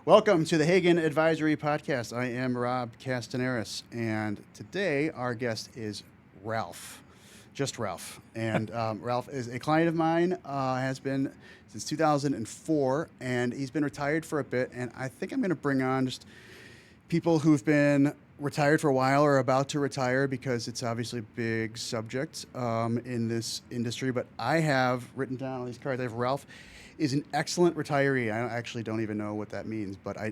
Welcome to the Hagen Advisory Podcast. I am Rob Castaneris, and today our guest is Ralph. Just Ralph. And Ralph is a client of mine, has been since 2004, and he's been retired for a bit. And I think I'm going to bring on just people who've been retired for a while or about to retire because it's obviously a big subject in this industry. But I have written down on these cards, I have Ralph is an excellent retiree. I actually don't even know what that means, but I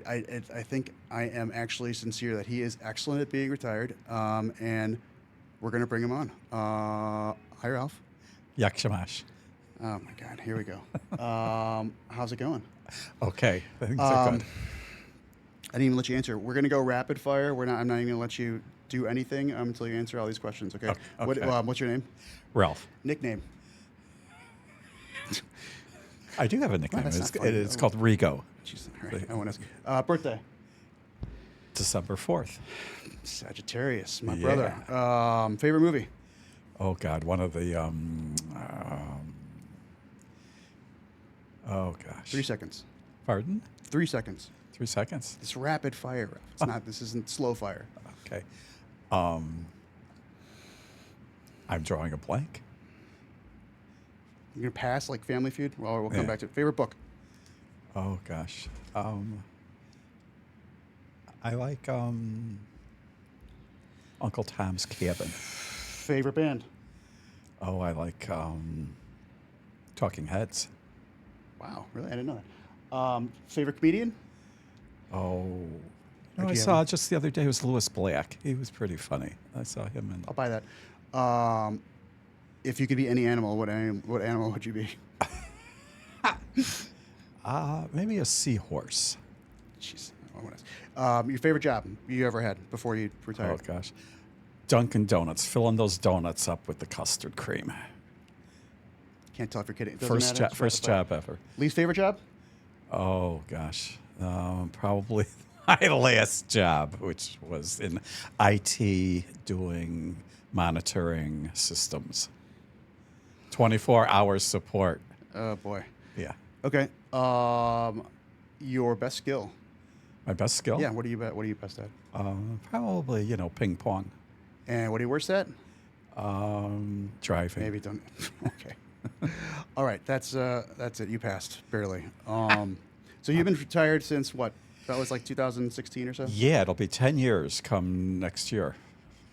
think I am actually sincere that he is excellent at being retired, and we're going to bring him on. Hi, Ralph. Yakshamash. Oh, my God. Here we go. How's it going? Okay, things are good. I didn't even let you answer. We're going to go rapid fire. I'm not even going to let you do anything until you answer all these questions, okay? Okay. What's your name? Ralph. Nickname? I do have a nickname. that's not funny. It's called Rigo. Jeez, all right. I want to ask. Birthday? December 4th. Sagittarius, my Yeah. brother. Favorite movie? Oh, God. One of the... oh, gosh. 3 seconds. Pardon? 3 seconds. 3 seconds? This rapid fire. It's not. This isn't slow fire. Okay. I'm drawing a blank. You're gonna pass like Family Feud. Well, we'll come Yeah. back to it. Favorite book. Oh, gosh. I like Uncle Tom's Cabin. Favorite band. Oh, I like Talking Heads. Wow, really? I didn't know that. Favorite comedian. Oh, Or no, do I you saw have just the other day was Lewis Black. He was pretty funny. I saw him in. I'll buy that. If you could be any animal, what animal would you be? Maybe a seahorse. Jeez. I wanna ask. Your favorite job you ever had before you retired? Oh gosh, Dunkin' Donuts, filling those donuts up with the custard cream. Can't tell if you're kidding. It doesn't matter. It's First rapid fire. job ever. Least favorite job? Oh gosh, probably my last job, which was in IT doing monitoring systems. 24 hours support. Oh boy. Yeah. Okay. Your best skill. My best skill? Yeah. What are you best at? Probably, ping pong. And what are you worst at? Driving. Maybe don't. Okay. All right. That's it. You passed barely. So you've been retired since what? That was like 2016 or so. Yeah, it'll be 10 years come next year.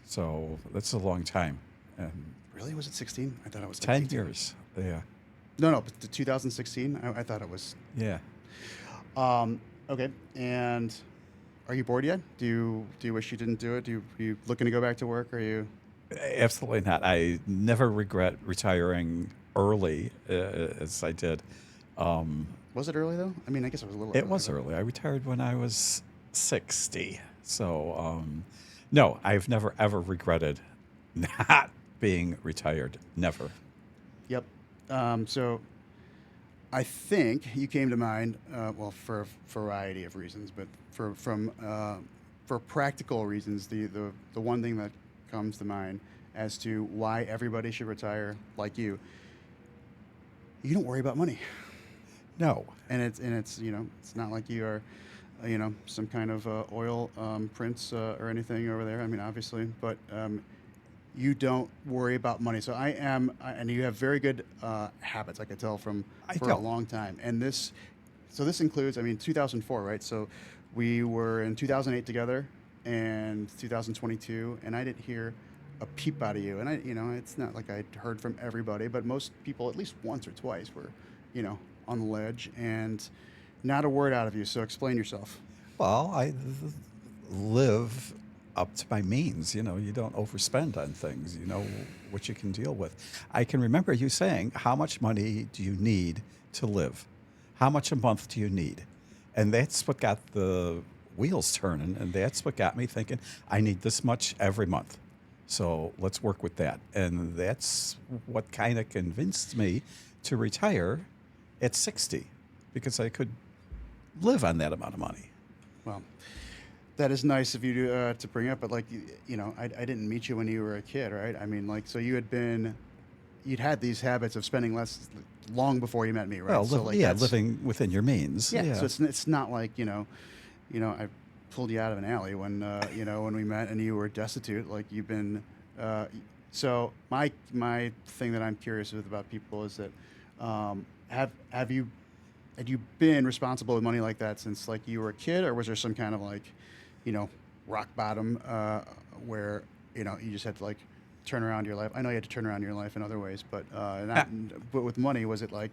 So that's a long time. And Really? Was it 16? I thought it was like 10 18. years. Yeah. No, but the 2016. I thought it was. Yeah. Okay. And are you bored yet? Do you wish you didn't do it? You looking to go back to work? Or are you? Absolutely not. I never regret retiring early as I did. Was it early though? I mean, I guess it was a little. It was early. I retired when I was 60. So, no, I've never, ever regretted not being retired. Never. Yep. So I think you came to mind, well, for a variety of reasons, but for practical reasons, the one thing that comes to mind as to why everybody should retire like you don't worry about money. No. And it's it's not like you are, some kind of oil prince or anything over there. I mean, obviously, but you don't worry about money. So and you have very good habits. I could tell for a long time. And this includes, 2004, right? So we were in 2008 together, and 2022, and I didn't hear a peep out of you. And it's not like I heard from everybody, but most people at least once or twice were, on the ledge, and not a word out of you. So explain yourself. Well, I live up to my means. You don't overspend on things. You know what you can deal with. I can remember you saying, how much money do you need to live? How much a month do you need? And that's what got the wheels turning, and that's what got me thinking, I need this much every month. So let's work with that. And that's what kind of convinced me to retire at 60, because I could live on that amount of money. Well, that is nice of you to bring up, but I didn't meet you when you were a kid, right? I mean, so you had been you'd had these habits of spending less long before you met me, right? Well, So like yeah, that's living within your means. yeah. Yeah. So it's not like I pulled you out of an alley when when we met and you were destitute. Like you've been. Uh, so my thing that I'm curious with about people is that have you had you been responsible with money like that since like you were a kid, or was there some kind of like rock bottom where you just had to like turn around your life? I know you had to turn around your life in other ways, but Ah, but with money, was it like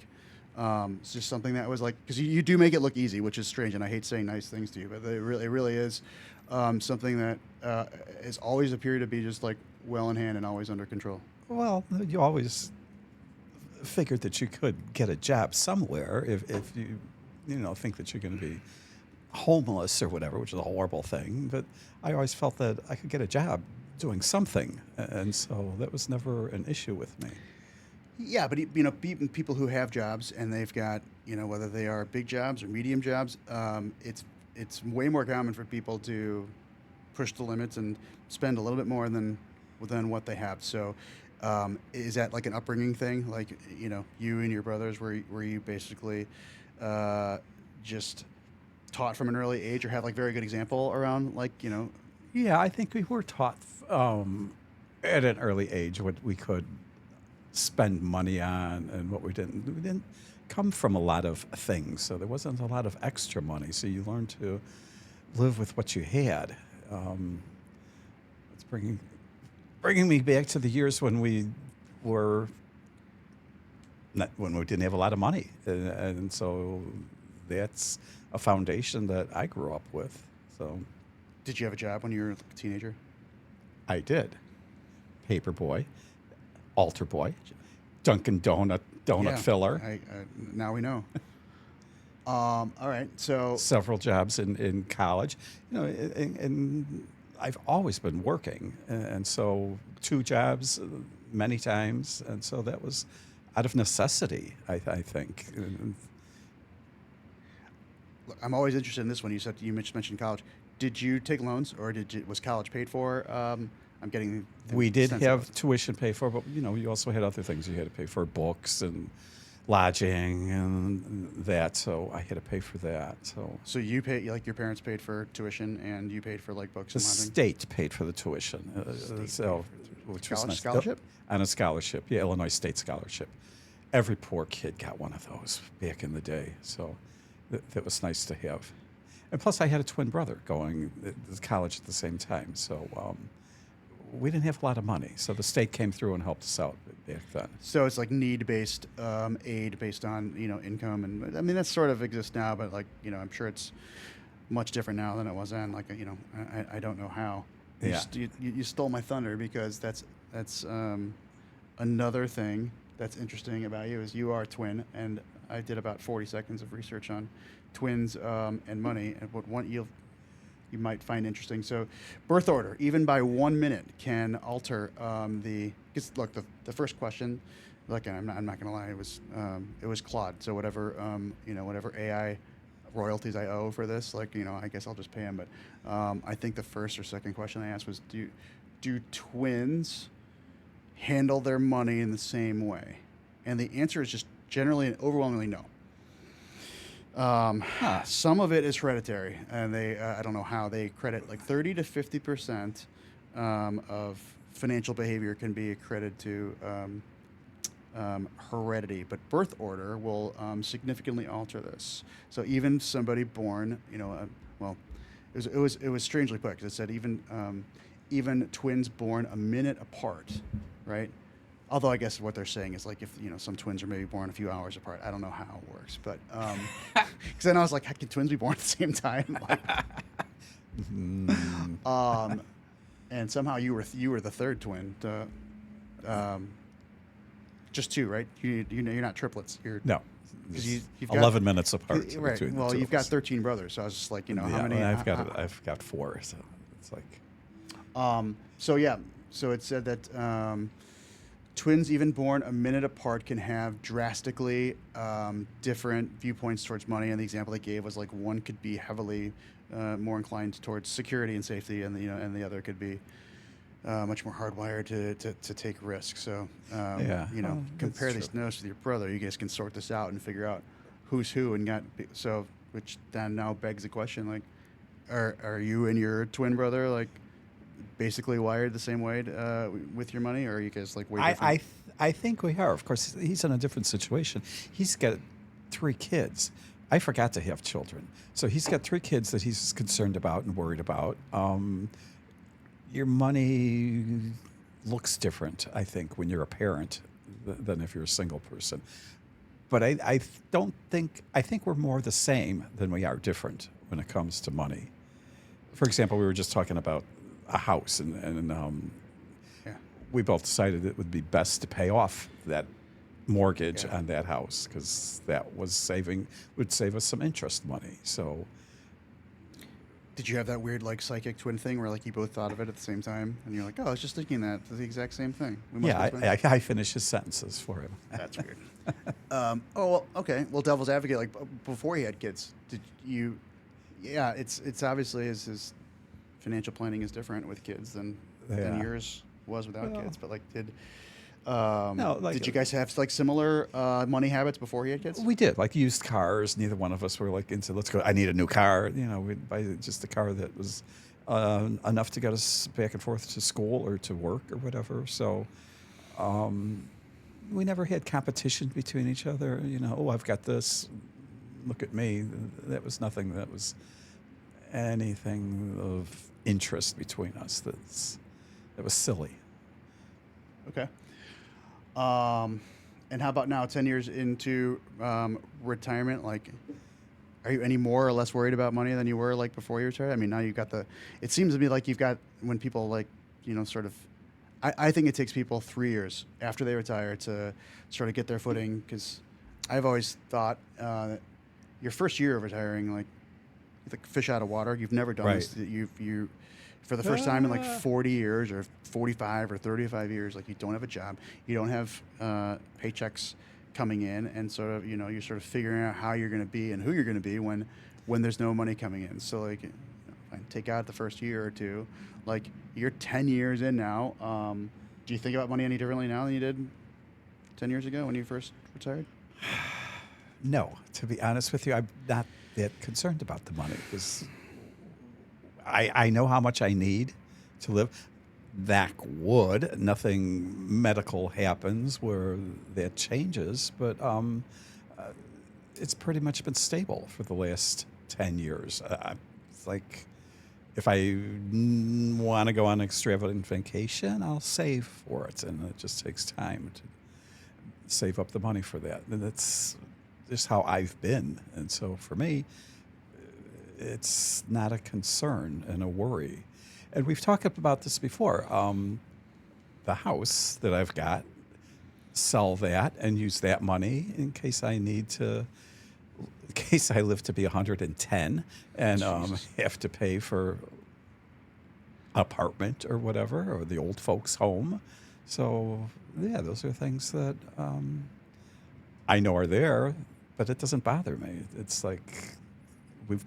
it's just something that was like because you do make it look easy, which is strange, and I hate saying nice things to you, but it really is something that has always appeared to be just like well in hand and always under control. well, you always figured that you could get a job somewhere if you think that you're going to be homeless or whatever, which is a horrible thing. But I always felt that I could get a job doing something, and so that was never an issue with me. Yeah, but even people who have jobs and they've got whether they are big jobs or medium jobs, it's way more common for people to push the limits and spend a little bit more than what they have. So, is that like an upbringing thing? Like you and your brothers were you basically just taught from an early age, or have like very good example around like Yeah, I think we were taught at an early age what we could spend money on and what we didn't. We didn't come from a lot of things, so there wasn't a lot of extra money. So you learned to live with what you had. Um, it's bringing me back to the years when we were when we didn't have a lot of money, and so that's a foundation that I grew up with. So did you have a job when you were a teenager? I did. Paper boy, altar boy, Dunkin' donut Yeah, filler, now we know. All right, so several jobs in college, and I've always been working, and so two jobs many times, and so that was out of necessity, I think. look, I'm always interested in this one. You mentioned college. Did you take loans, or was college paid for? I'm getting the We did sense of have it. tuition paid for, but you also had other things you had to pay for, books and lodging and that. So I had to pay for that. So So you pay like your parents paid for tuition, and you paid for like books the and lodging. state paid for the tuition, State paid so for which was college nice. scholarship. On a scholarship, yeah, Illinois State scholarship. Every poor kid got one of those back in the day, so that was nice to have. And plus, I had a twin brother going to college at the same time, so we didn't have a lot of money. So the state came through and helped us out back then. So it's like need-based aid based on income, and I mean that sort of exists now, but like I'm sure it's much different now than it was then. Like I don't know how. Yeah. You stole my thunder because that's another thing that's interesting about you is you are a twin, and I did about 40 seconds of research on twins and money, and what one you might find interesting. So, birth order, even by 1 minute, can alter the. Cause look, the first question, like I'm not gonna lie, it was Claude. So whatever AI royalties I owe for this, like I guess I'll just pay him. But I think the first or second question I asked was, do twins handle their money in the same way? And the answer is just generally and overwhelmingly no. Huh. Some of it is hereditary, and I don't know how they credit like 30 to 50% of financial behavior can be accredited to heredity, but birth order will significantly alter this. So even somebody born, well, it was strangely put because it said even twins born a minute apart, right? Although I guess what they're saying is like if some twins are maybe born a few hours apart. I don't know how it works, but because then I was like, how can twins be born at the same time? Like, Mm, and somehow you were the third twin. Just two, right? You're not triplets. You're no, because it's you've got 11 minutes apart. right. Between the Well, two you've of got us. 13 brothers, so I was just like, how Yeah, many? and I've got four, so it's like So yeah, so it said that twins, even born a minute apart, can have drastically different viewpoints towards money. And the example they gave was like one could be heavily more inclined towards security and safety, and and the other could be much more hardwired to take risks. So, Yeah, oh, that's compare true. these notes with your brother. You guys can sort this out and figure out who's who and so, which then now begs the question, like, are you and your twin brother like basically wired the same way with your money, or are you guys like way I, I, different? th- I think we are. Of course, he's in a different situation. He's got 3 kids. I forgot to have children. So he's got 3 kids that he's concerned about and worried about. Your money looks different, I think, when you're a parent than if you're a single person. But don't think, I think we're more the same than we are different when it comes to money. For example, we were just talking about a house, and Yeah, we both decided it would be best to pay off that mortgage yeah. on that house because that would save us some interest money. So Did you have that weird like psychic twin thing where like you both thought of it at the same time, and you're like, oh, I was just thinking that the exact same thing. We must yeah, be twins. I finish his sentences for him. That's weird. Oh well, okay. Well, devil's advocate, like before he had kids, did you? Yeah, it's obviously his financial planning is different with kids than Yeah. yours was without Well, kids. But like, no, like did you guys have like similar money habits before he had kids? we did like used cars. Neither one of us were like into let's go. I need a new car. We'd buy just a car that was enough to get us back and forth to school or to work or whatever. So we never had competition between each other. Oh, I've got this. Look at me. That was nothing. That was anything of interest between us. That was silly. Okay. And how about now, 10 years into retirement? Like, are you any more or less worried about money than you were like before you retired? I mean, now you've got it seems to me like you've got, when people like, sort of, I think it takes people 3 years after they retire to sort of get their footing, because I've always thought that your first year of retiring, like fish out of water. You've never done Right. this. You for the first time in like Ah. 40 years or 45 or 35 years, like you don't have a job, you don't have paychecks coming in, and sort of you're sort of figuring out how you're going to be and who you're going to be when there's no money coming in. So like, take out the first year or two, like you're 10 years in now. Do you think about money any differently now than you did 10 years ago when you first retired? No, to be honest with you, I'm not that concerned about the money because I know how much I need to live. Knock wood, nothing medical happens where that changes, but it's pretty much been stable for the last 10 years. It's like if I want to go on an extravagant vacation, I'll save for it, and it just takes time to save up the money for that. And that's just how I've been. And so for me, it's not a concern and a worry. And we've talked about this before. The house that I've got, sell that and use that money in case I need to, in case I live to be 110 and Jesus. have to pay for apartment or whatever, or the old folks' home. So, yeah, those are things that I know are there, but it doesn't bother me. It's like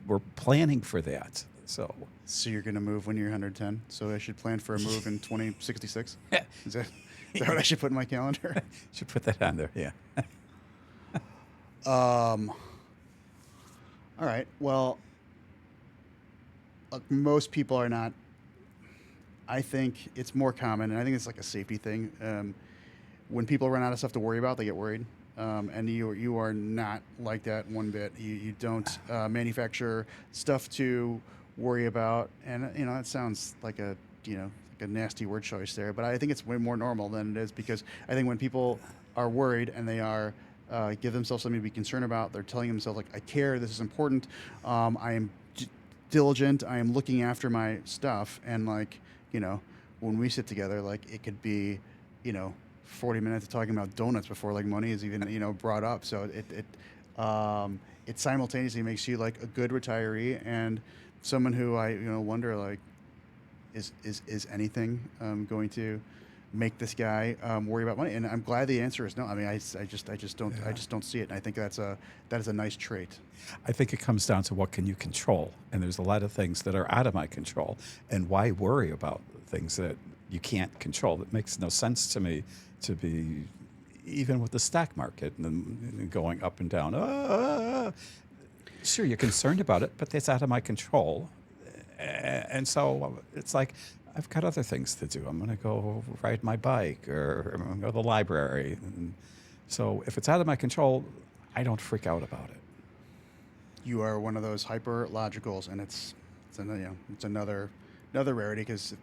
we're planning for that. So, So you're going to move when you're 110. So I should plan for a move in 2066. Is that what I should put in my calendar? should put that on there. Yeah. All right. Well, look, most people are not. I think it's more common, and I think it's like a safety thing. When people run out of stuff to worry about, they get worried. And you are not like that one bit. You don't manufacture stuff to worry about, and that sounds like a like a nasty word choice there, but I think it's way more normal than it is, because I think when people are worried and they are give themselves something to be concerned about, they're telling themselves like, I care, this is important, I am diligent, I am looking after my stuff, and like when we sit together, like it could be 40 minutes of talking about donuts before like money is even brought up. So it simultaneously makes you like a good retiree and someone who I wonder like is anything going to make this guy worry about money. And I'm glad the answer is no. I mean, I just don't see it. And I think that is a nice trait. I think it comes down to what can you control, and there's a lot of things that are out of my control. And why worry about things that you can't control. It makes no sense to me to be, even with the stock market and going up and down. Sure, you're concerned about it, but that's out of my control. And so it's like, I've got other things to do. I'm going to go ride my bike, or I'm going to go to the library. And so if it's out of my control, I don't freak out about it. You are one of those hyper logicals, and it's another rarity because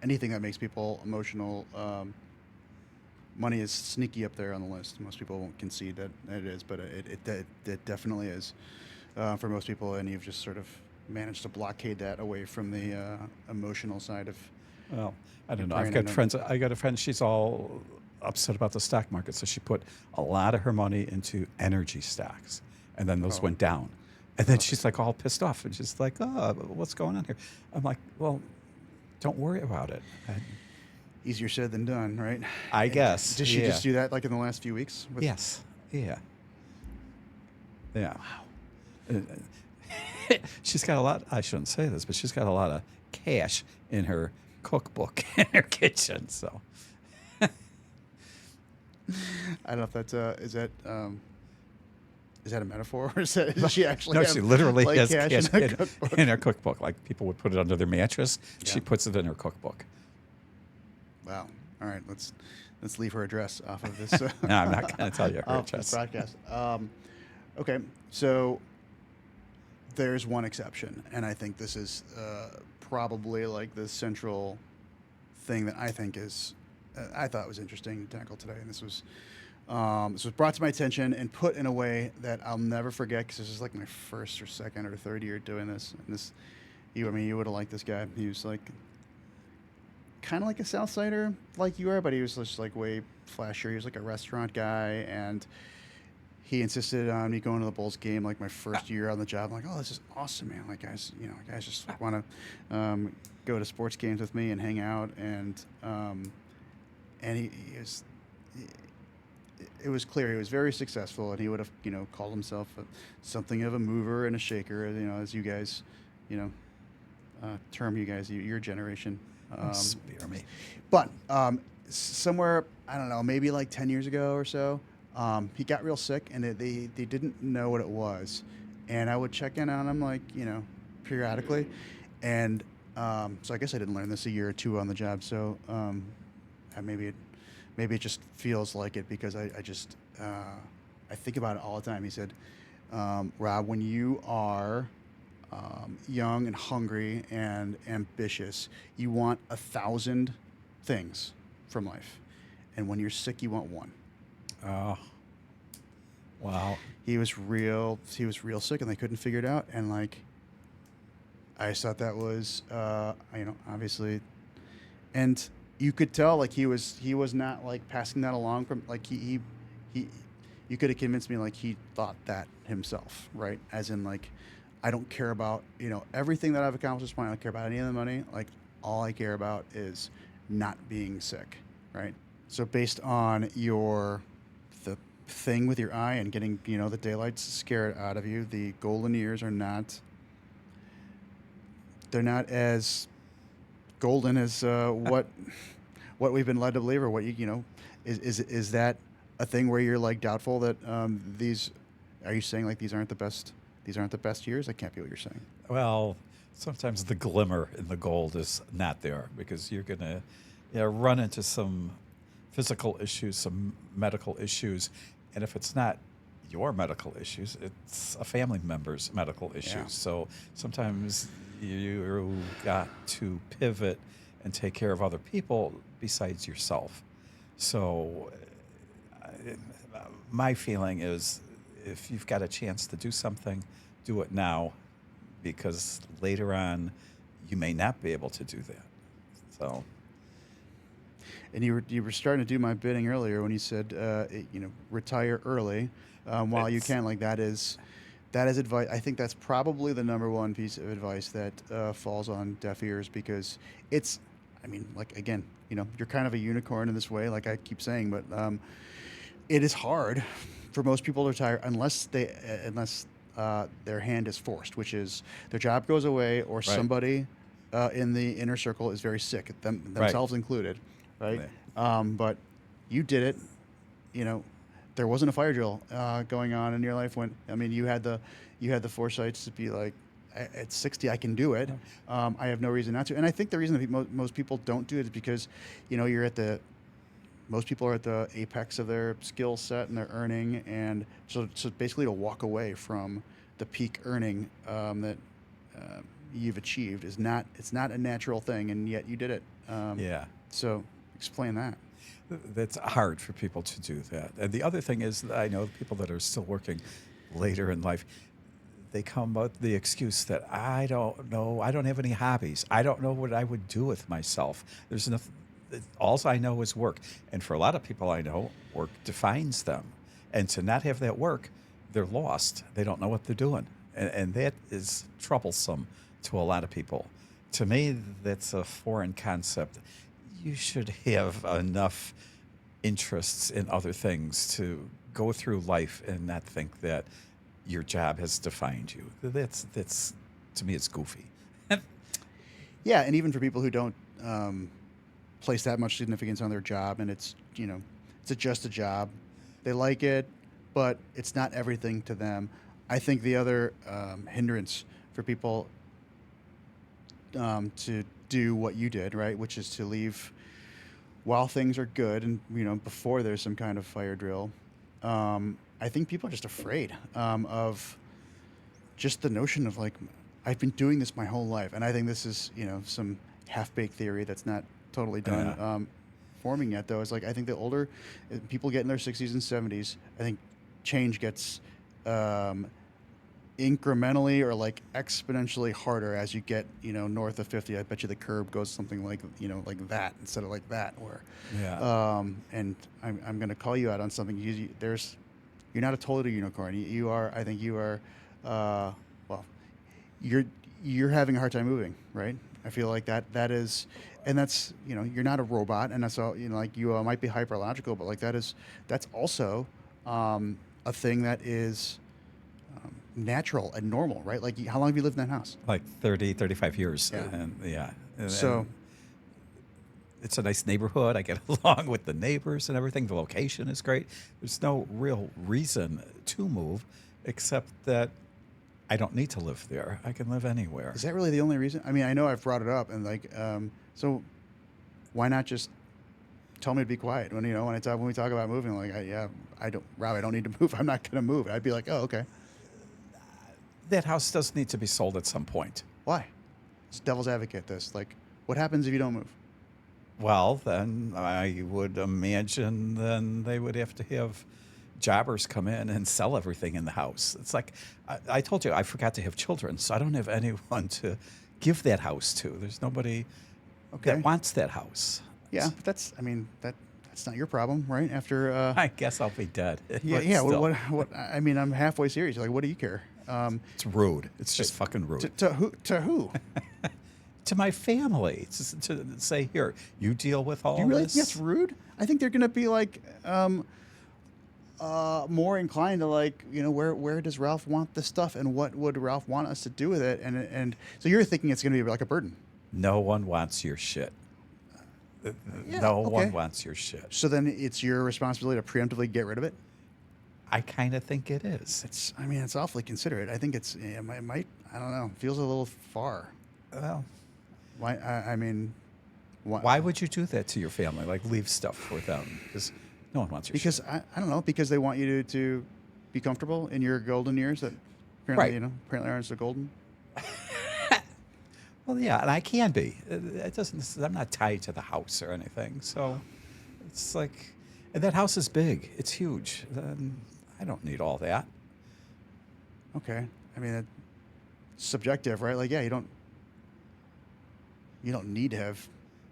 anything that makes people emotional. Money is sneaky up there on the list. Most people won't concede that it is, but it definitely is for most people. And you've just sort of managed to blockade that away from the emotional side of. Well, I don't know. brain. I've got friends. I got a friend. She's all upset about the stock market, so she put a lot of her money into energy stocks, and then those went down. And then she's like all pissed off, and she's like, "Oh, what's going on here?" I'm like, "Well, don't worry about it." Easier said than done, right? I guess. Did she yeah. just do that like in the last few weeks? Yes. Yeah. Yeah. Wow. She's got a lot. I shouldn't say this, but she's got a lot of cash in her cookbook in her kitchen. So. I don't know if that's is that a metaphor, or is does she actually? No, have, she literally like, has cash cash in her cookbook? in her cookbook. Like people would put it under their mattress. Yeah. She puts it in her cookbook. Wow. All right, let's leave her address off of this. No, I'm not going to tell you her off this address. broadcast. Okay, so there's one exception, and I think this is probably like the central thing that I think is I thought was interesting to tackle today, and this was brought to my attention and put in a way that I'll never forget because this is like my first or second or third year doing this. And you would have liked this guy. He was like kind of like a Southsider like you are, but he was just like way flashier. He was like a restaurant guy, and he insisted on me going to the Bulls game like my first year on the job. I'm like, oh, this is awesome, man. Like guys just want to go to sports games with me and hang out. And it was clear he was very successful, and he would have called himself something of a mover and a shaker, as you guys term your generation. Spear me. But somewhere, I don't know, maybe like 10 years ago or so, he got real sick, and they didn't know what it was. And I would check in on him, like, periodically. And so I guess I didn't learn this a year or two on the job. So maybe it just feels like it because I think about it all the time. He said, Rob, when you are young and hungry and ambitious, you want 1,000 things from life, and when you're sick, you want one. Oh, wow! He was real sick, and they couldn't figure it out. And like, I just thought that was, obviously, and you could tell like he was not like passing that along from like he you could have convinced me like he thought that himself, right? As in like, I don't care about, everything that I've accomplished at this point. I don't care about any of the money. Like, all I care about is not being sick, right? So based on the thing with your eye and getting, the daylight scared out of you, the golden years they're not as golden as what we've been led to believe, or what is that a thing where you're like doubtful that are you saying like these aren't the best years? That can't be what you're saying. Well, sometimes the glimmer in the gold is not there because you're going to run into some physical issues, some medical issues. And if it's not your medical issues, it's a family member's medical issues. Yeah. So sometimes you got to pivot and take care of other people besides yourself. So my feeling is if you've got a chance to do something, do it now, because later on you may not be able to do that. So. And you were starting to do my bidding earlier when you said, retire early while you can. Like that is advice. I think that's probably the number one piece of advice that falls on deaf ears, because it's, like, again, you're kind of a unicorn in this way, like I keep saying, but it is hard for most people to retire unless their hand is forced, which is their job goes away or Right. somebody in the inner circle is very sick, Right. themselves included, right? Yeah. But you did it. You know, there wasn't a fire drill going on in your life when I mean you had the foresights to be like, at 60 I can do it. I have no reason not to. And I think the reason that most people don't do it is because, you're at the most people are at the apex of their skill set and their earning, and so basically to walk away from the peak earning that you've achieved is not it's not a natural thing, and yet you did it. Yeah. So explain that. That's hard for people to do that. And the other thing is, that I know people that are still working later in life, they come up with the excuse that I don't know, I don't have any hobbies. I don't know what I would do with myself. There's nothing, all I know is work. And for a lot of people I know, work defines them. And to not have that work, they're lost. They don't know what they're doing. And that is troublesome to a lot of people. To me, that's a foreign concept. You should have enough interests in other things to go through life and not think that your job has defined you. That's to me, it's goofy. Yeah, and even for people who don't place that much significance on their job, and it's just a job, they like it, but it's not everything to them. I think the other hindrance for people to do what you did, right, which is to leave while things are good and before there's some kind of fire drill. I think people are just afraid of just the notion of like, I've been doing this my whole life, and I think this is some half-baked theory that's not totally done forming yet. Though, it's like I think the older people get in their 60s and 70s, I think change gets incrementally or like exponentially harder as you get north of 50. I bet you the curb goes something like like that instead of like that. Where and I'm going to call you out on something. You're not a total unicorn. You are. I think you are. Well, you're having a hard time moving, right? I feel like that is, and that's you're not a robot, and that's all like you might be hyperlogical, but like that's also a thing that is natural and normal, right? Like how long have you lived in that house? Like 30, 35 years. Yeah. And it's a nice neighborhood. I get along with the neighbors and everything. The location is great. There's no real reason to move except that I don't need to live there. I can live anywhere. Is that really the only reason? I mean, I know I've brought it up, and like, so why not just tell me to be quiet when when we talk about moving? Like, Rob, I don't need to move. I'm not going to move. I'd be like, oh, okay. That house does need to be sold at some point. Why? It's devil's advocate. This like, what happens if you don't move? Well, then I would imagine then they would have to have jobbers come in and sell everything in the house. It's like I told you, I forgot to have children, so I don't have anyone to give that house to. There's nobody that wants that house. Yeah, but that's not your problem, right? After I guess I'll be dead. yeah. What? I mean, I'm halfway serious. Like, what do you care? It's rude. It's just fucking rude. To who? To who? To my family, to say, here, you deal with all Do you really this. think that's rude? I think they're going to be like more inclined to like, where does Ralph want this stuff, and what would Ralph want us to do with it? And so you're thinking it's going to be like a burden. No one wants your shit. No one wants your shit. So then it's your responsibility to preemptively get rid of it. I kind of think it is. It's awfully considerate. I think it might. I don't know. Feels a little far. Well, why? Why would you do that to your family? Like leave stuff for them? Because no one wants your shit. I don't know. Because they want you to be comfortable in your golden years that apparently apparently aren't so golden. Well, yeah, and I can be. It doesn't. I'm not tied to the house or anything. So it's like, and that house is big. It's huge. I don't need all that. Okay. I mean, it's subjective, right? Like, yeah, you don't need to have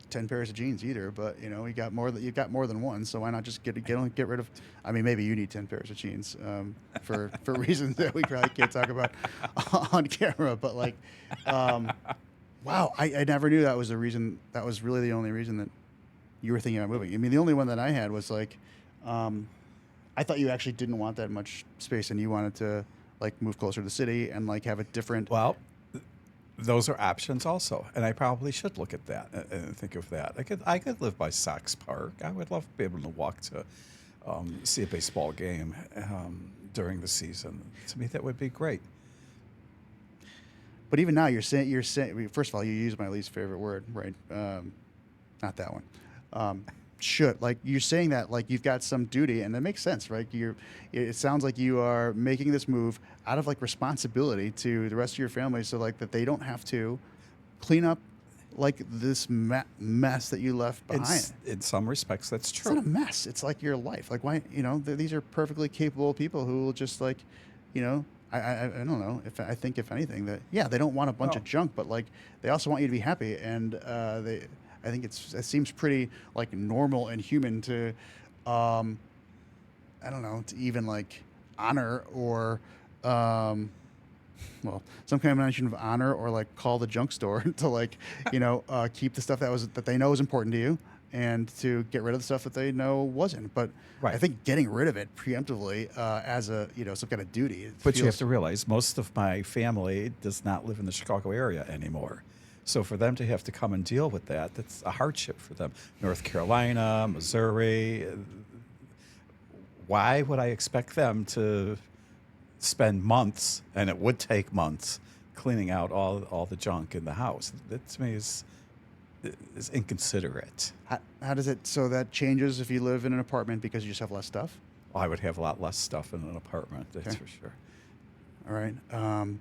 10 pairs of jeans either, but you got more than one, so why not just get rid of? I mean, maybe you need 10 pairs of jeans for reasons that we probably can't talk about on camera. But like, wow, I never knew that was the reason. That was really the only reason that you were thinking about moving. I mean, the only one that I had was like, I thought you actually didn't want that much space, and you wanted to like move closer to the city and like have a different. Well, those are options also, and I probably should look at that and think of that. I could live by Sox Park. I would love to be able to walk to see a baseball game during the season. To me, that would be great. But even now, you're saying. First of all, you use my least favorite word, right? Not that one. Should, like, you're saying that like you've got some duty, and that makes sense, right? It sounds like you are making this move out of like responsibility to the rest of your family, so like that they don't have to clean up like this mess that you left behind. In some respects, that's It's true. not a mess. It's like your life. Like, why, these are perfectly capable people who will just like, you know, I don't know, if I think if anything that, yeah, they don't want a bunch No. of junk, but like they also want you to be happy, and I think it seems pretty like normal and human to, I don't know, to even like honor or, well, some combination of honor or like call the junk store to like, keep the stuff that they know is important to you, and to get rid of the stuff that they know wasn't. But I Right. think getting rid of it preemptively, as a, some kind of duty. It But you have feels- to realize most of my family does not live in the Chicago area anymore. So for them to have to come and deal with that, that's a hardship for them. North Carolina, Missouri, why would I expect them to spend months, and it would take months, cleaning out all the junk in the house? That to me is inconsiderate. How does it? So that changes if you live in an apartment because you just have less stuff. Well, I would have a lot less stuff in an apartment, that's Okay. for sure. All right.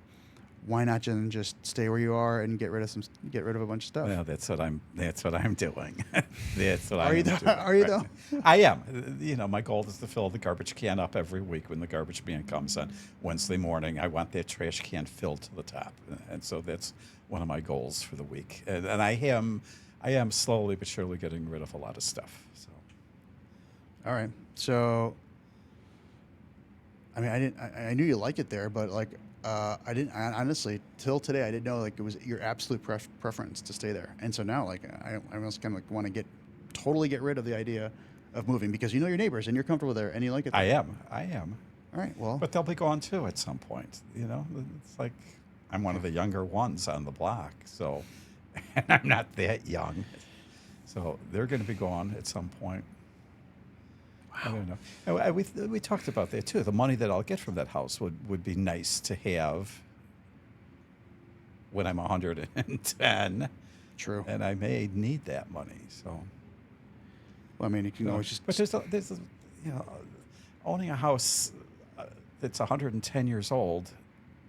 Why not just stay where you are and get rid of a bunch of stuff? Well, that's what I'm doing. That's what Are I'm you doing. though? Are you right though? now. I am. My goal is to fill the garbage can up every week when the garbage man comes on Wednesday morning. I want that trash can filled to the top, and so that's one of my goals for the week. And I am slowly but surely getting rid of a lot of stuff. So All right. So, I mean, I knew you liked it there, but like, I didn't. Honestly, till today, I didn't know like it was your absolute preference to stay there. And so now, like, I almost kind of like want to totally get rid of the idea of moving, because you know your neighbors and you're comfortable there and you like it there. I am. All right. Well, But they'll be gone too at some point. It's like I'm one of the younger ones on the block, so and I'm not that young, so they're going to be gone at some point. I don't know. And we talked about that too. The money that I'll get from that house would be nice to have when I'm 110, true. and I may need that money. So, Well, I mean, you can always just. but there's owning a house that's 110 years old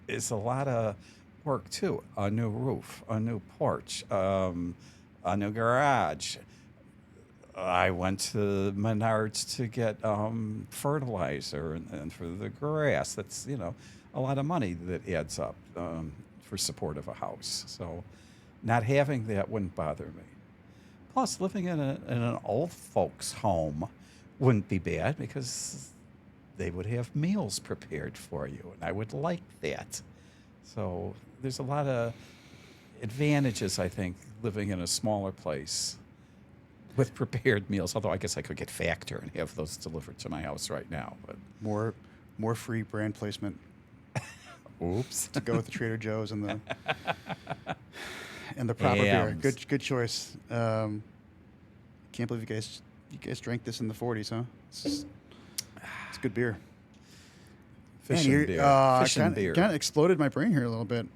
is a lot of work too. A new roof, a new porch, a new garage. I went to Menards to get fertilizer and for the grass. That's a lot of money that adds up for support of a house. So not having that wouldn't bother me. Plus, living in an old folks' home wouldn't be bad, because they would have meals prepared for you, and I would like that. So there's a lot of advantages, I think, living in a smaller place with prepared meals. Although I guess I could get Factor and have those delivered to my house right now. But more free brand placement oops. to go with the Trader Joe's and the proper beer. Hams. Good choice. Can't believe you guys drank this in the 40s, huh? It's good beer. Fish Man, and beer. Fish and beer. Kind of exploded my brain here a little bit.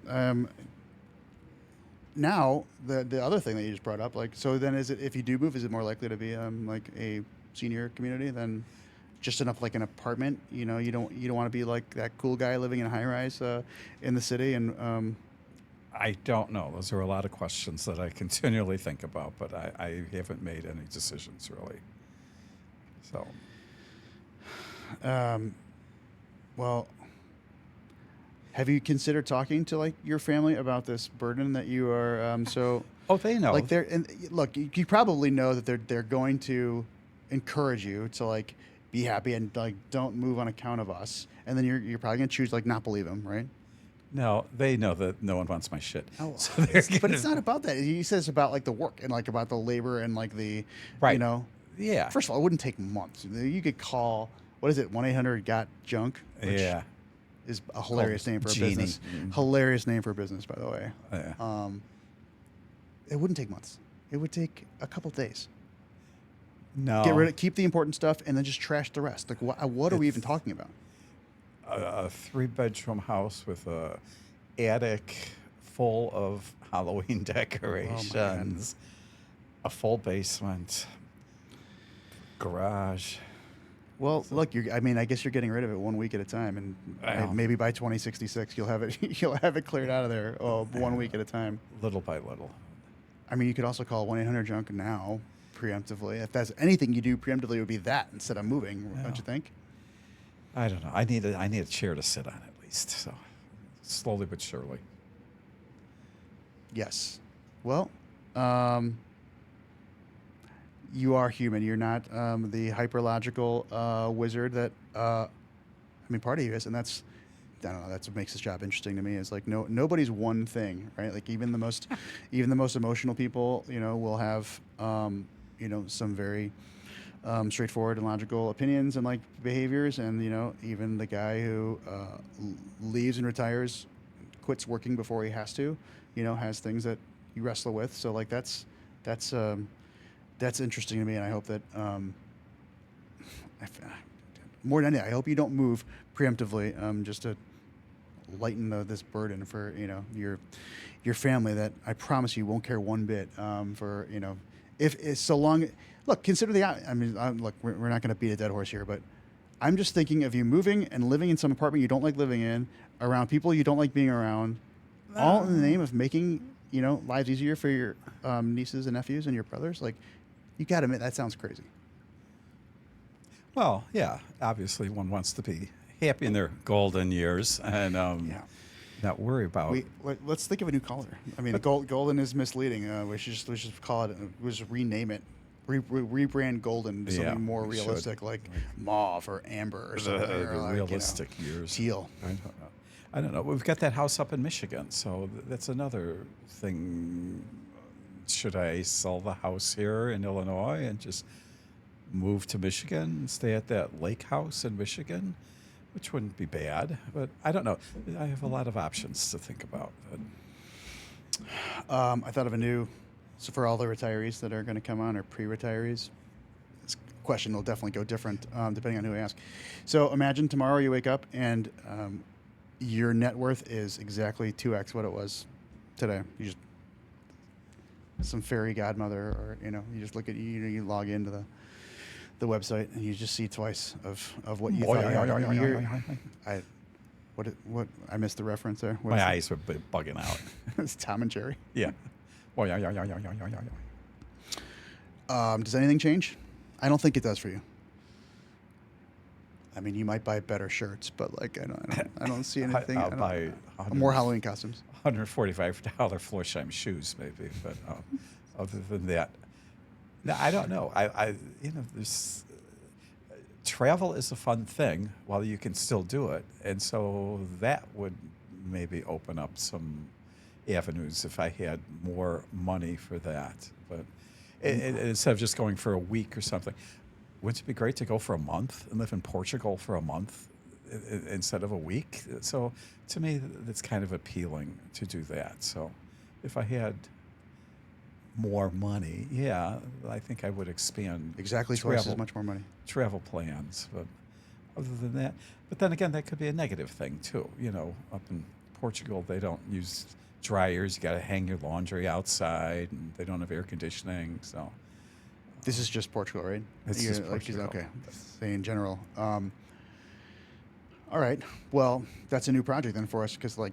Now the other thing that you just brought up, like, so then if you do move, is it more likely to be like a senior community than just an apartment? You don't want to be like that cool guy living in a high rise in the city. And I don't know. Those are a lot of questions that I continually think about, but I haven't made any decisions really. So, well, have you considered talking to like your family about this burden that you are so? oh, they know. Like look, you probably know that they're going to encourage you to like be happy and like don't move on account of us, and then you're probably gonna choose like not believe them, right? No, they know that no one wants my shit. Oh, So they're but gonna- it's not about that. He says about like the work and like about the labor and like the Right. Yeah. First of all, it wouldn't take months. You could call, what is it, 1-800-GOT-JUNK? Yeah. is a hilarious name for a Genie. business. Mhm. Hilarious name for a business, by the way. Yeah. It wouldn't take months. It would take a couple days. No. Keep the important stuff, and then just trash the rest. Like, what are we even It's talking about? a 3-bedroom house with a attic full of Halloween Oh my God. decorations, a full basement, garage. Well, So, look, I mean, I guess you're getting rid of it 1 week at a time, and well, maybe by 2066 you'll have it you'll have it cleared out of there. Oh, 1 week at a time. little by little. I mean, you could also call 1-800-JUNK now preemptively. If that's anything you do preemptively, it would be that instead of moving, Yeah. don't you think? I don't know. I need a chair to sit on at least. So slowly but surely. Yes. Well, you are human. You're not the hyperlogical wizard that I mean, part of you is, and that's I don't know. That's what makes this job interesting to me. Is like nobody's one thing, right? Like even the most emotional people, will have some very straightforward and logical opinions and like behaviors, and even the guy who leaves and retires, quits working before he has to, has things that you wrestle with. So like that's interesting to me, and I hope that more than anything, I hope you don't move preemptively, just to lighten this burden for your family that I promise you won't care one bit, for if it's so long. Look, consider I mean, look, we're not going to beat a dead horse here, but I'm just thinking of you moving and living in some apartment you don't like living in, around people you don't like being around, all in the name of making lives easier for your nieces and nephews and your brothers. Like, you got to admit that sounds crazy. Well, yeah. Obviously, one wants to be happy in their golden years and Yeah. not worry about. Let's think of a new color. I mean, golden is misleading. We should just call it. We should rename it. Rebrand golden to Yeah, something more we should. realistic, like mauve or amber or something. The or like, realistic years. teal. I don't know. We've got that house up in Michigan, so that's another thing. Should I sell the house here in Illinois and just move to Michigan and stay at that lake house in Michigan, which wouldn't be bad? But I don't know. I have a lot of options to think about. I thought of a new. So for all the retirees that are going to come on, or pre-retirees, this question will definitely go different depending on who I ask. So imagine tomorrow you wake up and your net worth is exactly 2x what it was today. You just some fairy godmother, or you just look at you log into the website and you just see twice of what you thought. What I missed the reference there. My eyes were bugging out. It's Tom and Jerry. Yeah. Does anything change? I don't think it does for you. I mean, you might buy better shirts, but like I don't see anything. I'll buy more Halloween costumes. $145 Florsheim shoes, maybe. But other than that, no, I don't know. There's travel is a fun thing while you can still do it, and so that would maybe open up some avenues if I had more money for that. But instead of just going for a week or something, wouldn't it be great to go for a month and live in Portugal for a month instead of a week? So to me, that's kind of appealing to do that. So if I had more money, yeah, I think I would expand Exactly twice as much more money. Travel plans. But other than that, but then again, that could be a negative thing too. Up in Portugal, they don't use dryers. You got to hang your laundry outside, and they don't have air conditioning. So this is just Portugal, right? It's just Portugal. Okay. Say in general. All right. Well, that's a new project then for us, because like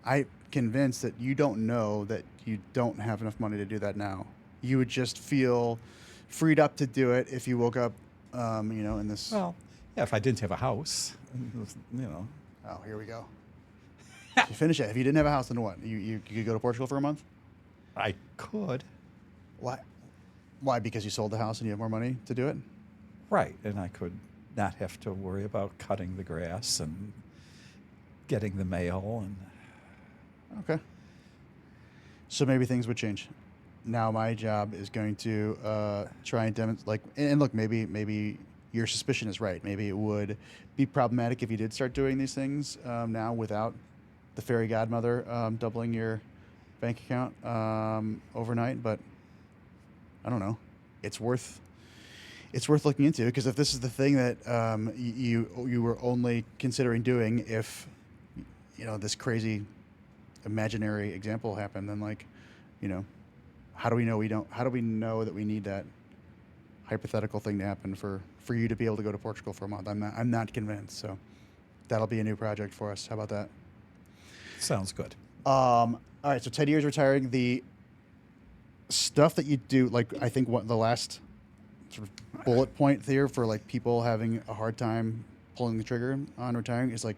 I'm convinced that you don't know that you don't have enough money to do that now. You would just feel freed up to do it if you woke up, in this. Well, yeah, if I didn't have a house, Oh, here we go. You finish it. If you didn't have a house, then what? You could go to Portugal for a month? I could. Why? Why? Because you sold the house and you have more money to do it? Right, and I could not have to worry about cutting the grass and getting the mail and. Okay. So maybe things would change. Now my job is going to try and demonstrate. And look, maybe your suspicion is right. Maybe it would be problematic if you did start doing these things now without the fairy godmother doubling your bank account overnight. But I don't know. It's worth looking into, because if this is the thing that you were only considering doing if this crazy imaginary example happened, then like, how do we know that we need that hypothetical thing to happen for you to be able to go to Portugal for a month? I'm not convinced. So that'll be a new project for us. How about that? Sounds good. All right. So 10 years retiring. The stuff that you do, like, I think what the last sort of bullet point there for like people having a hard time pulling the trigger on retiring is like,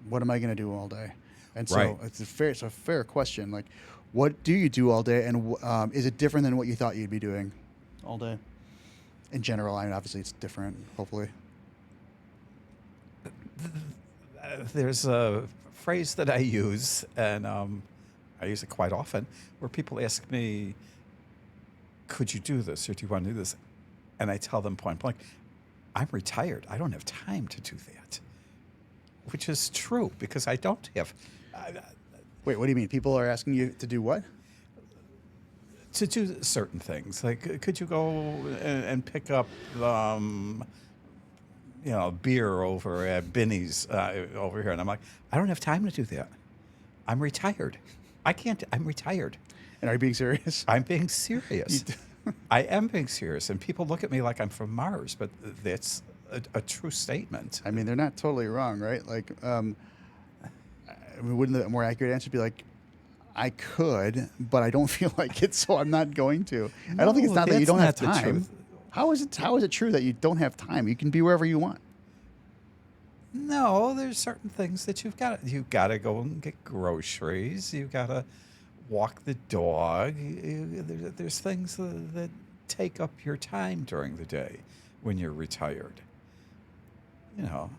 what am I going to do all day? And so Right. it's a fair question. Like, what do you do all day, and is it different than what you thought you'd be doing all day? In general, I mean, obviously it's different. Hopefully, There's a phrase that I use, and I use it quite often, where people ask me, could you do this, or do you want to do this? And I tell them point blank, I'm retired. I don't have time to do that. Which is true, because I don't have wait. What do you mean? People are asking you to do what? to do certain things. Like, could you go and pick up, beer over at Binny's over here? And I'm like, I don't have time to do that. I'm retired. I can't. I'm retired. And are you being serious? I'm being serious. I am being serious, and people look at me like I'm from Mars, but that's a true statement. I mean, they're not totally wrong, right? Like, I mean, wouldn't the more accurate answer be like, I could, but I don't feel like it, so I'm not going to. I don't think it's No, not that you that's don't have not the time. truth. How is it true that you don't have time? You can be wherever you want. No, there's certain things that you've got to go and get groceries. You've got to walk the dog. There's things that take up your time during the day when you're retired. You know,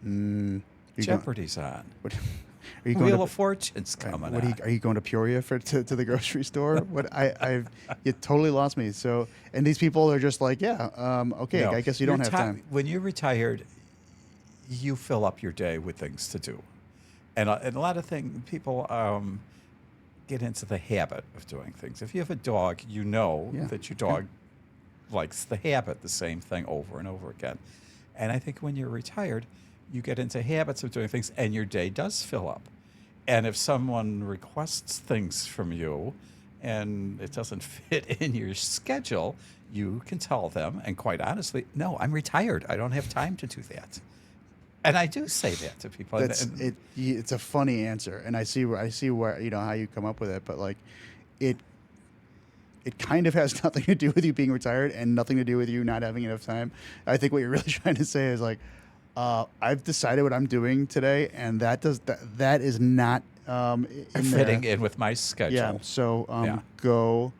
You Jeopardy's on. What, are you going Wheel to, of Fortune's coming what on. are you going to Peoria to the grocery store? What you totally lost me. So, and these people are just like, yeah, okay, No, I guess you don't have time. When you're retired, you fill up your day with things to do. And a lot of people get into the habit of doing things. If you have a dog, you know Yeah. that your dog likes the habit, the same thing over and over again. And I think when you're retired, you get into habits of doing things, and your day does fill up. And if someone requests things from you and it doesn't fit in your schedule, you can tell them, and quite honestly, no, I'm retired. I don't have time to do that. And I do say that to people. It's a funny answer, and I see where how you come up with it, but like, it kind of has nothing to do with you being retired and nothing to do with you not having enough time. I think what you're really trying to say is like, I've decided what I'm doing today, and that is not fitting in with my schedule. Yeah. So Yeah. go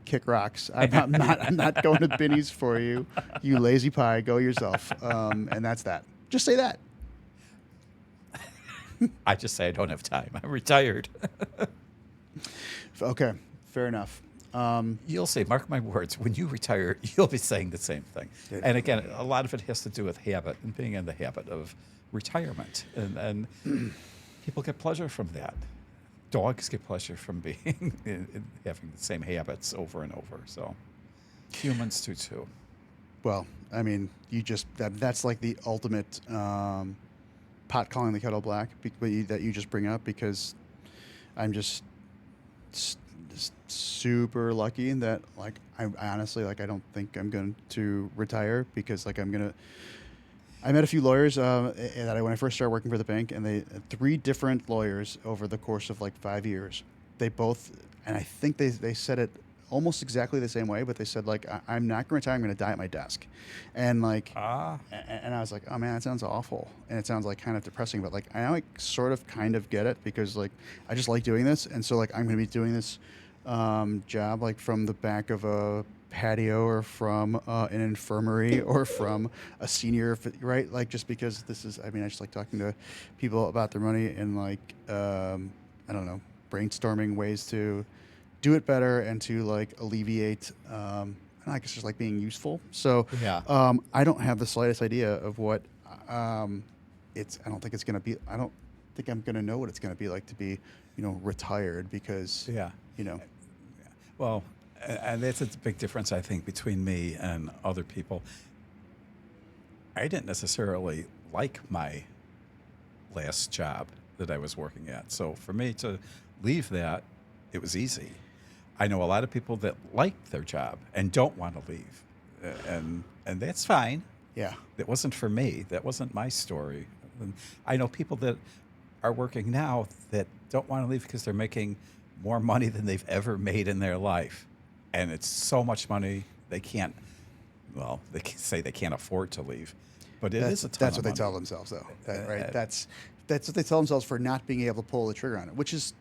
kick rocks. I'm not going to Binny's for you, you lazy pie. Go yourself. And that's that. Just say that. I just say I don't have time. I'm retired. Okay. Fair enough. You'll see, mark my words, when you retire, you'll be saying the same thing. And again, a lot of it has to do with habit and being in the habit of retirement. And people get pleasure from that. Dogs get pleasure from being having the same habits over and over. So humans do too. Well, I mean, that's like the ultimate pot calling the kettle black that you just bring up, because I'm just super lucky that like I honestly, like, I don't think I'm going to retire, because like I met a few lawyers when I first started working for the bank, and they 3 different lawyers over the course of like 5 years. They both, and I think they said it almost exactly the same way, but they said like, I'm not going to retire. I'm going to die at my desk. And like, and I was like, oh man, that sounds awful. And it sounds like kind of depressing, but like, I like sort of kind of get it, because like, I just like doing this. And so like, I'm going to be doing this job like from the back of a patio, or from an infirmary, or from a senior, right? Like, just because this is, I mean, I just like talking to people about their money, and like, I don't know, brainstorming ways to do it better, and to like alleviate, I I guess just like being useful. So Yeah. I don't have the slightest idea of what it's. I don't think it's going to be. I don't think I'm going to know what it's going to be like to be, retired because, Yeah. you know, Well, and that's a big difference, I think, between me and other people. I didn't necessarily like my last job that I was working at. So for me to leave that, it was easy. I know a lot of people that like their job and don't want to leave, and that's fine. yeah, That wasn't for me. That wasn't my story. And I know people that are working now that don't want to leave because they're making more money than they've ever made in their life, and it's so much money they can't. Well, they can say they can't afford to leave, but it is a ton that's of what they money. tell themselves though. Right. Uh, That's what they tell themselves for not being able to pull the trigger on it, which is,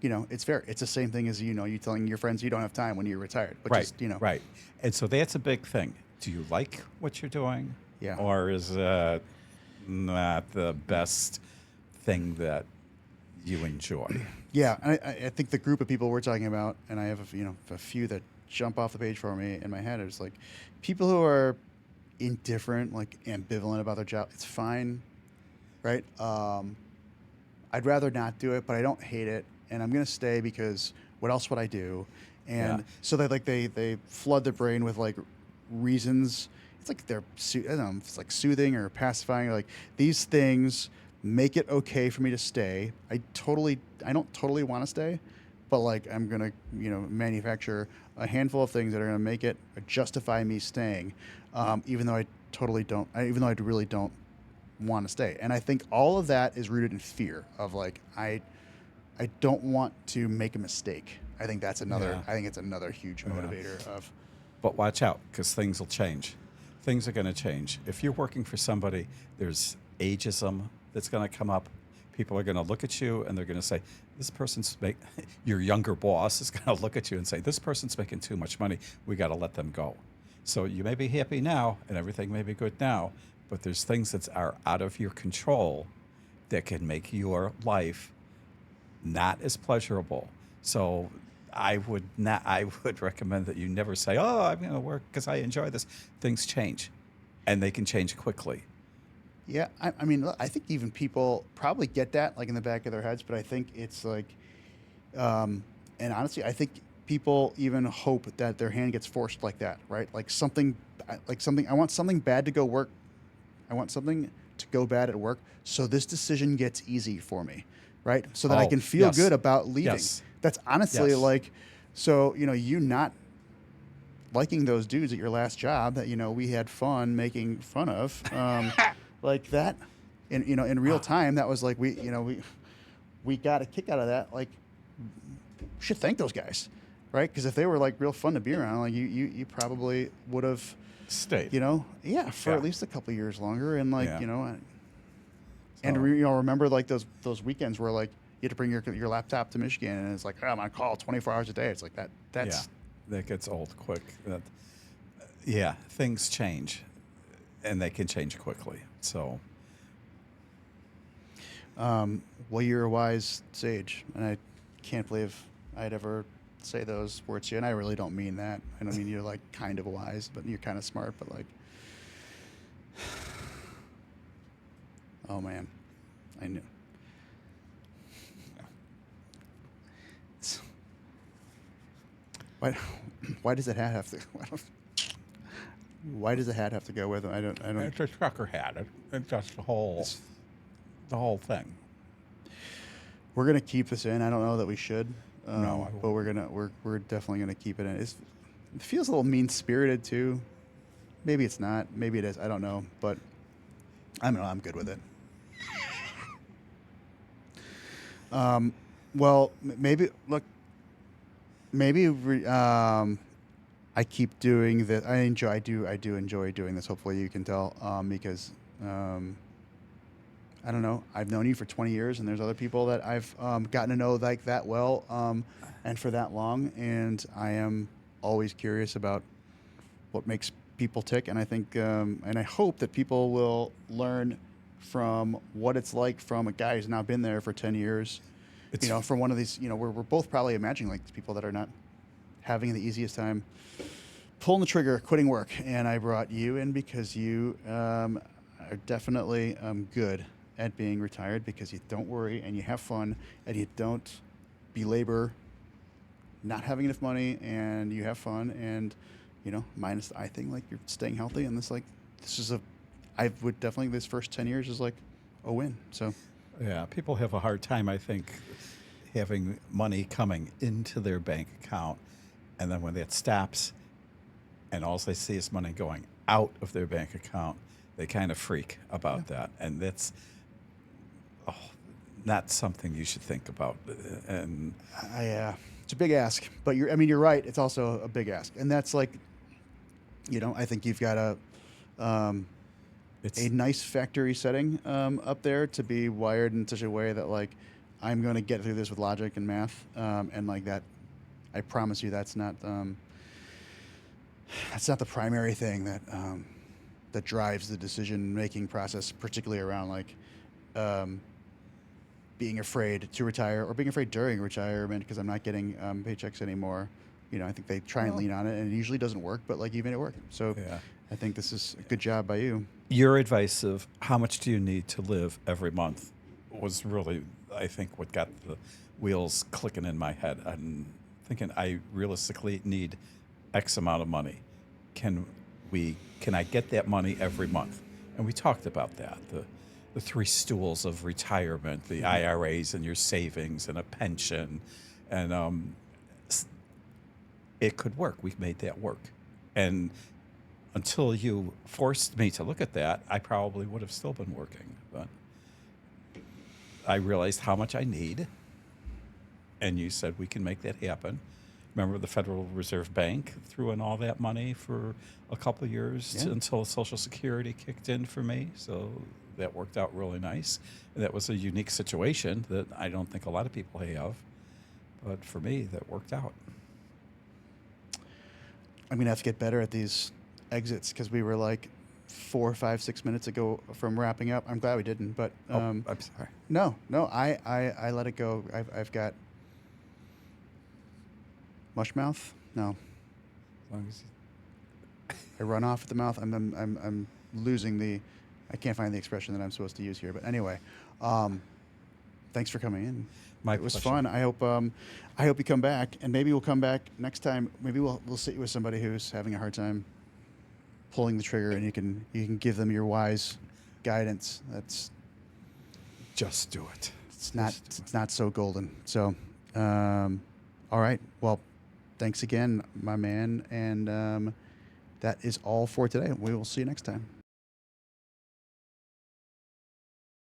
it's fair. It's the same thing as you telling your friends you don't have time when you're retired, which Right, is right. And so that's a big thing. Do you like what you're doing? Yeah. Or is it not the best thing that you enjoy? Yeah, I think the group of people we're talking about, and I have a few that jump off the page for me in my head. It's like people who are indifferent, like ambivalent about their job. It's fine, right? I'd rather not do it, but I don't hate it, and I'm gonna stay because what else would I do? And Yeah. so they flood the brain with like reasons. It's like I don't know, if it's like soothing or pacifying. Like these things make it okay for me to stay. I don't totally want to stay, but like I'm gonna manufacture a handful of things that are gonna make it justify me staying, even though even though I really don't want to stay. And I think all of that is rooted in fear of like I don't want to make a mistake. I think that's another. Yeah. I think it's another huge motivator of. But watch out, because things will change. Things are going to change. If you're working for somebody, there's ageism that's going to come up. People are going to look at you and they're going to say, your younger boss is going to look at you and say, this person's making too much money. We got to let them go. So you may be happy now and everything may be good now, but there's things that are out of your control that can make your life not as pleasurable. So I would recommend that you never say, "Oh, I'm going to work because I enjoy this." Things change, and they can change quickly. Yeah, I mean, look, I think even people probably get that like in the back of their heads, but I think it's like, and honestly, I think people even hope that their hand gets forced like that, right? Like something. I want something bad to go work. I want something to go bad at work, so this decision gets easy for me, right? So that I Oh, can feel yes. good about leaving. Yes. That's honestly Yes. like, so you not liking those dudes at your last job that we had fun making fun of, like that, in real time. That was like we got a kick out of that. Like, should thank those guys, right? Because if they were like real fun to be around, like you probably would have Stayed. yeah, for Yeah. at least a couple years longer, and like Yeah. and So- remember like those weekends where like you had to bring your laptop to Michigan, and it's like, oh, I'm on call 24 hours a day. It's like that's that gets old quick. Things change, and they can change quickly. So well, you're a wise sage, and I can't believe I'd ever say those words to you. And I really don't mean that. I don't mean you're like kind of wise, but you're kind of smart. But like, oh man, I knew. Why does the hat have to? Why does the hat have to go with it? I don't. it's a trucker hat. It's just the whole thing. We're gonna keep this in. I don't know that we should. No, I but we're definitely gonna keep it in. It feels a little mean spirited too. Maybe it's not. Maybe it is. I don't know. But I don't know. I'm good with it. Well, maybe look. Maybe I keep doing this. I do enjoy doing this. Hopefully, you can tell because I don't know. I've known you for 20 years, and there's other people that I've gotten to know like that well and for that long. And I am always curious about what makes people tick. And I think and I hope that people will learn from what it's like from a guy who's now been there for 10 years. From one of these, we're both probably imagining like people that are not having the easiest time pulling the trigger, quitting work, and I brought you in because you are definitely good at being retired because you don't worry and you have fun and you don't belabor not having enough money and you have fun and minus the eye thing, like you're staying healthy and this is I would definitely this first 10 years is like a win. So Yeah, people have a hard time, I think, having money coming into their bank account, and then when that stops, and all they see is money going out of their bank account, they kind of freak about that, and that's not something you should think about. And it's a big ask, but you're right. It's also a big ask, and that's like, I think you've got it's a nice factory setting up there to be wired in such a way that like I'm going to get through this with logic and math, and like that. I promise you, that's not the primary thing that drives the decision making process, particularly around like being afraid to retire or being afraid during retirement because I'm not getting paychecks anymore. I think they try and lean on it, and it usually doesn't work, but like even it worked. So yeah. I think this is a good job by you. Your advice of how much do you need to live every month was really, I think, what got the wheels clicking in my head. I'm thinking I realistically need X amount of money. Can I get that money every month? And we talked about that. The three stools of retirement, the IRAs and your savings and a pension, and it could work. We've made that work. And until you forced me to look at that, I probably would have still been working. But I realized how much I need, and you said we can make that happen. Remember the Federal Reserve Bank threw in all that money for a couple of years until Social Security kicked in for me. So that worked out really nice. And that was a unique situation that I don't think a lot of people have. But for me, that worked out. I'm gonna have to get better at these exits because we were like 4, 5, 6 minutes ago from wrapping up. I'm glad we didn't, but I'm sorry. no, I let it go. I've got mush mouth. No, As long as I run off at the mouth. I'm losing the. I can't find the expression that I'm supposed to use here. But anyway, thanks for coming in. It was pleasure. fun. I hope you come back, and maybe we'll come back next time. Maybe we'll sit you with somebody who's having a hard time pulling the trigger, and you can give them your wise guidance. Just do it. It's not so golden. So, all right. Well, thanks again, my man, and that is all for today. We will see you next time.